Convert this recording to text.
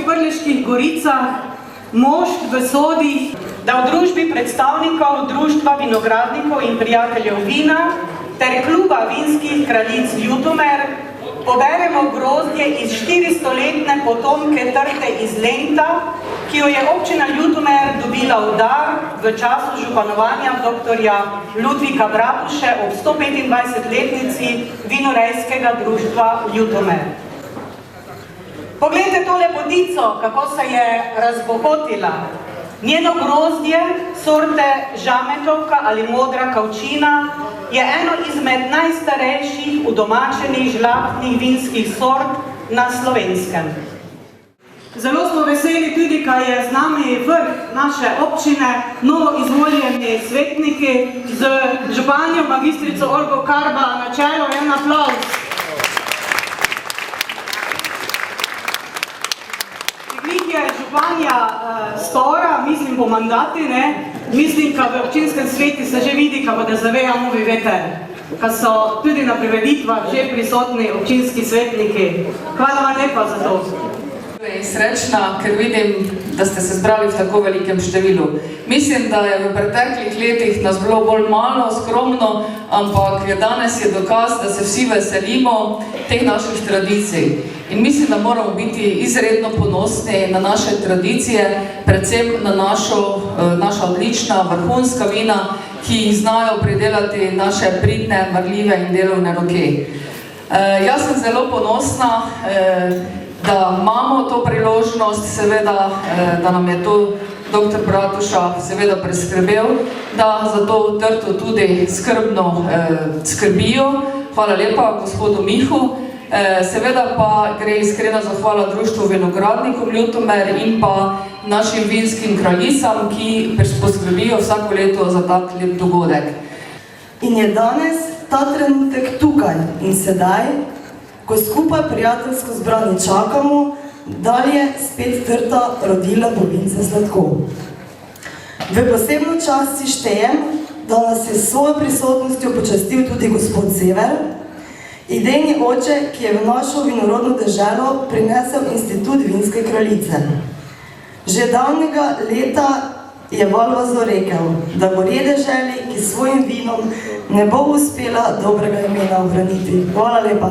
Prleških Goricah mošt v sodih, da v družbi predstavnikov Društva vinogradnikov in prijateljev vina ter kluba vinskih kraljic Ljutomer poberemo grozdje iz 400-letne potomke trte iz Lenta, ki jo je občina Ljutomer dobila v dar v času županovanja doktorja Ludvika Bratuše ob 125-letnici vinorejskega društva Ljutomer. Poglejte to lepotico, kako se je razbohotila. Njeno grozdje, sorte žametovka ali modra kavčina, je eno izmed najstarejših udomačenih žlahtnih vinskih sort na Slovenskem. Zelo smo veseli tudi, kaj je z nami vrh naše občine, novo izvoljeni svetniki z županjo magistrico Olgo Karba na čelu. En aplavz. Je županja stora, mislim po mandati, mislim, ka v občinskem sveti se že vidi, ka bodo zaveja novi veter, ka so tudi na priveditvah že prisotni občinski svetniki. Hvala vam lepa za to. Srečna, ker vidim, da ste se zbrali v tako velikem številu. Mislim, da je v preteklih letih nas bilo bolj malo, skromno, ampak danes je dokaz, da se vsi veselimo teh naših tradicij. In mislim, da moramo biti izredno ponosni na naše tradicije, predvsem na naša odlična vrhunska vina, ki jih znajo pridelati naše pridne, marljive in delovne roke. Jaz sem zelo ponosna, da imamo to priložnost, seveda, da nam je to dr. Bratuša seveda preskrbel, da za to trto tudi skrbno skrbijo. Hvala lepa gospodu Mihu. Seveda pa gre iskrena zahvala Društvu vinogradnikov Ljutomer in pa našim vinskim kraljicam, ki poskrbijo vsako leto za tak lep dogodek. In je danes ta trenutek tukaj in sedaj, ko skupaj prijateljsko zbrani čakamo, dalje spet trta rodila bo vince sladkov. V posebno čast si štejem, da nas je s svojo prisotnostjo počastil tudi gospod Sever, idejni oče, ki je v našo vinorodno deželo prinesel institut vinske kraljice. Že davnega leta je Valvazo rekel, da gori deželi, ki svojim vinom ne bo uspela dobrega imena ohraniti. Hvala lepa.